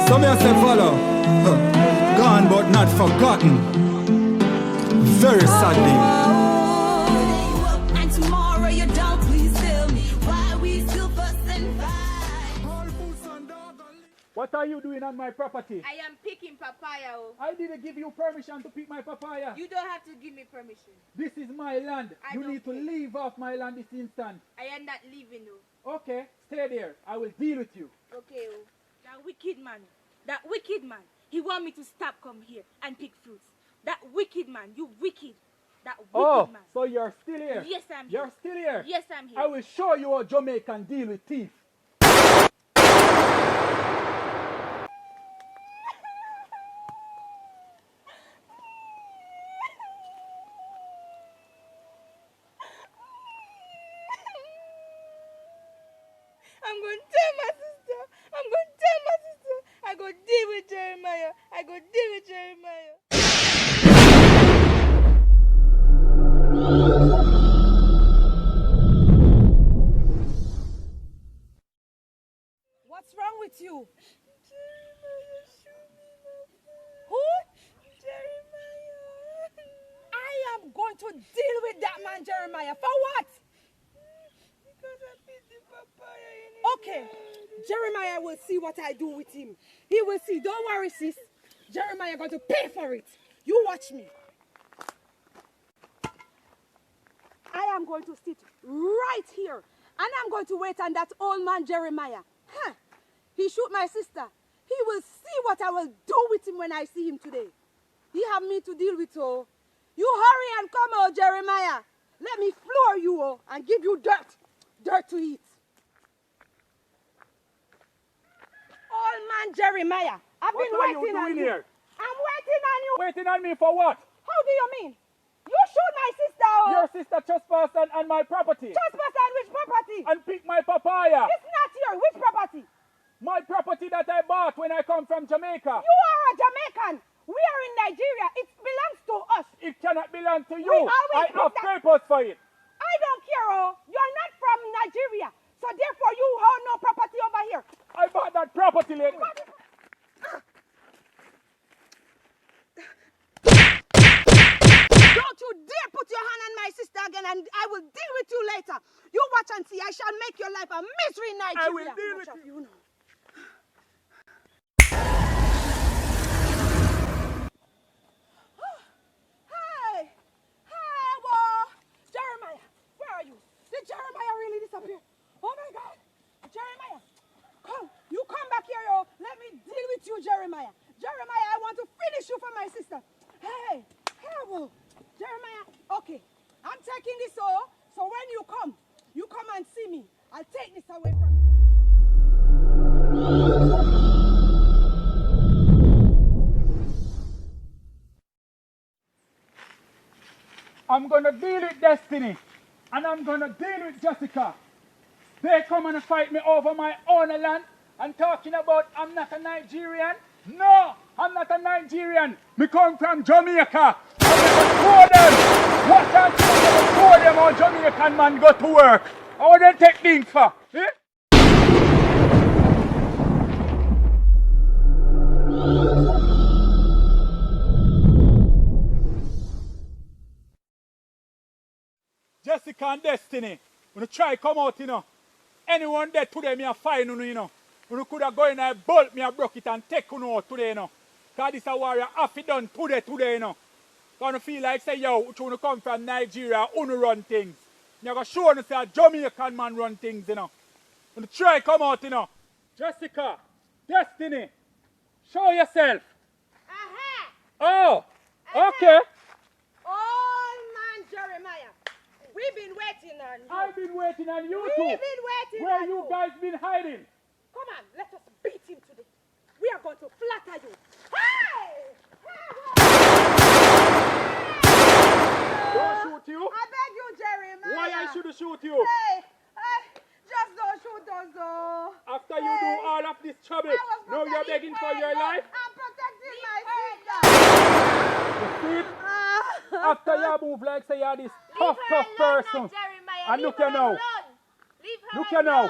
Some may say follow. Gone but not forgotten. Very sadly. And tomorrow you don't, please tell me why we still fuss and fight. What are you doing on my property? I am picking papaya. Oh. I didn't give you permission to pick my papaya. You don't have to give me permission. This is my land. You need to leave off my land this instant. I am not leaving. Oh. Okay, stay there. I will deal with you. Okay. Oh. That wicked man. He want me to stop come here and pick fruits. That wicked man. You wicked. That wicked man. So you're still here? Yes, I'm here. You're still here? Yes, I'm here. I will show you how Jamaican deal with thief. I'm going to tell my sister. I go deal with Jeremiah. What's wrong with you? Jeremiah, shoot me in the face. Who? Jeremiah. I am going to deal with that man, Jeremiah. For what? Because I picked the papaya in his Okay. head. Jeremiah will see what I do with him. He will see. Don't worry, sis. Jeremiah going to pay for it. You watch me. I am going to sit right here. And I'm going to wait on that old man, Jeremiah. Huh. He shoot my sister. He will see what I will do with him when I see him today. He have me to deal with, oh. You hurry and come, oh, Jeremiah. Let me floor you, oh, and give you dirt. Dirt to eat. Old man Jeremiah, I've been waiting on you. Here? I'm waiting on you. Waiting on me for what? How do you mean? You shoot my sister, oh. Your sister trespassed on my property. Trespass on which property? And picked my papaya. It's not here. Which property? My property that I bought when I come from Jamaica. You are a Jamaican. We are in Nigeria. It belongs to us. It cannot belong to you. always I have pick that- purpose for it. I don't care, oh. You're not from Nigeria. So therefore you hold no property over here. I bought that property lately. Don't you dare put your hand on my sister again, and I will deal with you later. You watch and see. I shall make your life a misery in Nigeria. I will deal with you. Hey, whoa. Jeremiah, where are you? Did Jeremiah really disappear? Oh my God. Jeremiah, you come back here, yo. Let me deal with you, Jeremiah. Jeremiah, I want to finish you for my sister. Hey, whoa. Jeremiah, okay. I'm taking this, so when you come and see me. I'll take this away from you. I'm going to deal with Destiny. And I'm going to deal with Jessica. They come and fight me over my own land and talking about I'm not a Nigerian. No, I'm not a Nigerian. Me come from Jamaica. I'm going to show them. What I'm going to show them how Jamaican man go to work. How they take things for. Eh? Jessica and Destiny, when you try come out, anyone there today, me a fine, When you could have gone in a bolt, me a broke it and take you out today, Because this a warrior half it done today, Gonna feel like say, yo, which one come from Nigeria, run things. You're gonna show you say a Jamaican man run things, When you try come out, Jessica, Destiny, show yourself. Oh, okay. Old man Jeremiah, we've been waiting on you. I've been waiting on you too. We've been waiting Where on you guys been hiding? Come on, let us beat him today. We are going to flatter you. Hey! Don't shoot you? I beg you, Jeremiah. Why I should shoot you? Hey, just don't shoot us, though. After you do all of this trouble, now you're begging for your life? I'm protecting my sister. You see it? After you move like say you're this tough person. Jeremiah. And look here now. Leave her Look here now.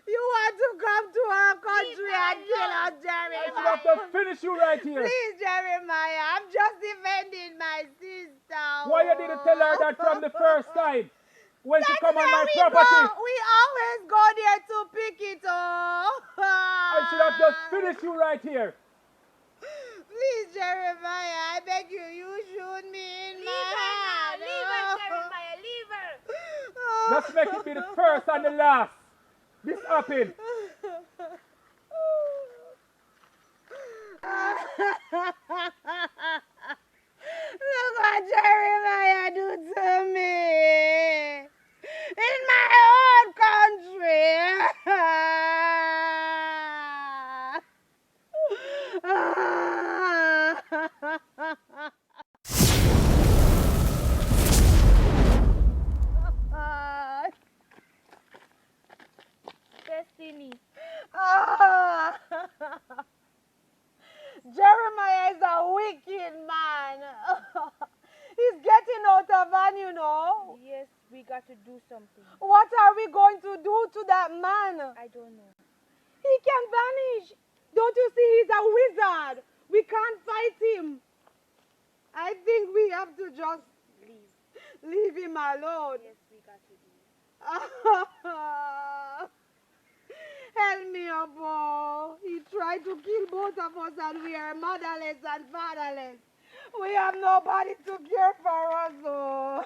You want to come to our country and kill us, I should Jeremiah? have to finish you right here. Please, Jeremiah, I'm just defending my sister. Why you didn't tell her that from the first time? When she That's come on where my we property? go. We always go there to pick it up. I should have just finished you right here. Please, Jeremiah, I beg you, you shoot me in my hand. Leave her, Jeremiah, leave her. Just make it be the first and the last. This happened. Look what Jeremiah do to me in my own country. Destiny. Jeremiah is a wicked man. He's getting out of hand, you know. Yes, we got to do something. What are we going to do to that man? I don't know. He can vanish. Don't you see he's a wizard? We can't fight him. I think we have to just leave him alone. Yes, we got to do it. Help me, Abo. He tried to kill both of us and we are motherless and fatherless. We have nobody to care for us, oh.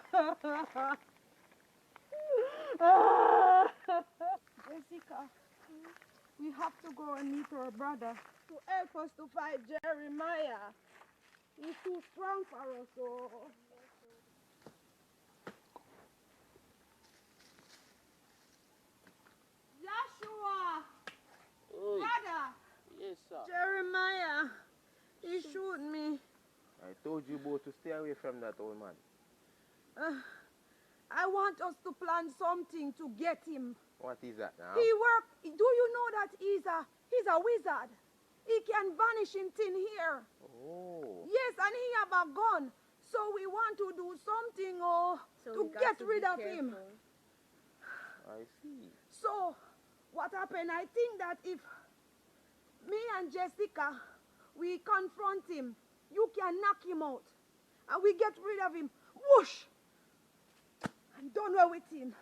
Jessica, we have to go and meet our brother to help us to fight Jeremiah. He's too strong for us, oh. Joshua! Oi. Brother! Yes, sir. Jeremiah! He shoot me. I told you both to stay away from that old man. I want us to plan something to get him. What is that now? He work. Do you know that he's a wizard? He can vanish in thin air. Oh. Yes, and he have a gun. So we want to do something So to we got get to rid be of him. careful. I see. So what happened? I think that if me and Jessica, we confront him, you can knock him out. And we get rid of him. Whoosh! I'm done with him.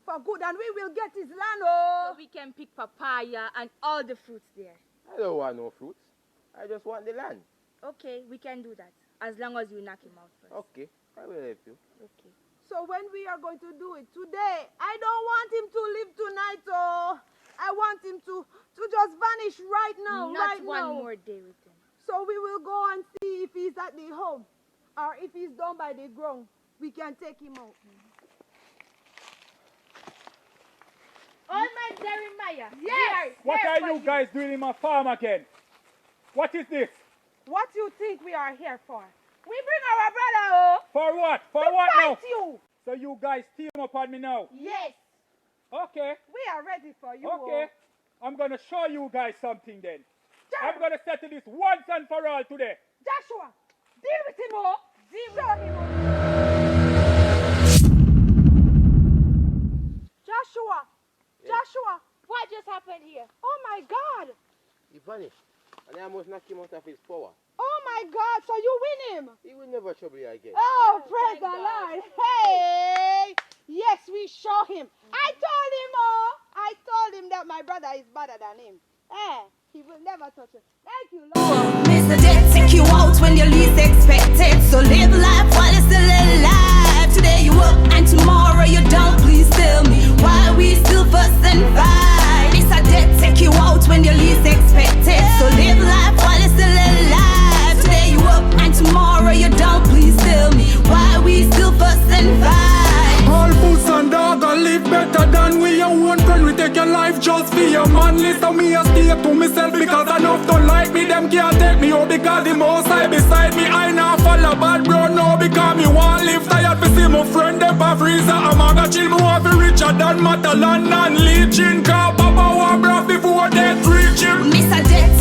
For good. And we will get his land, So we can pick papaya and all the fruits there. I don't want no fruits. I just want the land. Okay, we can do that. As long as you knock him out first. Okay, I will help you. Okay. So when we are going to do it today, I don't want him to live tonight, oh. I want him to just vanish right now, Not right one now. more day with him. So we will go and see if he's at the home or if he's down by the ground. We can take him out. Old man Jeremiah. Yes! What yes, are you guys doing in my farm again? What is this? What you think we are here for? We bring our brother, oh. For what? For To what now? fight you. So you guys team up on me now? Yes. Okay. We are ready for you, Okay. oh. I'm going to show you guys something then. Jer- I'm going to settle this once and for all today. Joshua, deal with him, oh. Show him, oh. Joshua. Yeah. Joshua. What just happened here? Oh my God. He vanished. And I almost knocked him out of his power. Oh my God. So you win him. He will never trouble you again. Oh, praise thank the God. Lord. Hey. Yes, we show him. I told him, oh. I told him that my brother is better than him. He will never touch it. Thank you, Lord. Mr. Death take you out when you least expect it. So live life while you're still alive. Today you up and tomorrow you don't. Please tell me why we still fuss and fight. Mr. Death take you out when you least expect it. So live life while you're still alive. Today you up and tomorrow you don't. Please tell me why we still fuss and fight. All boots and dog a live better than we. Your own friend, we take your life just for your man. Listen me a stay to myself because enough don't like me. Them can't take me out because the most I beside me. I not follow bad bro no because me want live tired to see my friend them a freezer. I'm a chill me want be richer than Matalan and Legion. Cause Papa want broth before death reach him. Mr. Death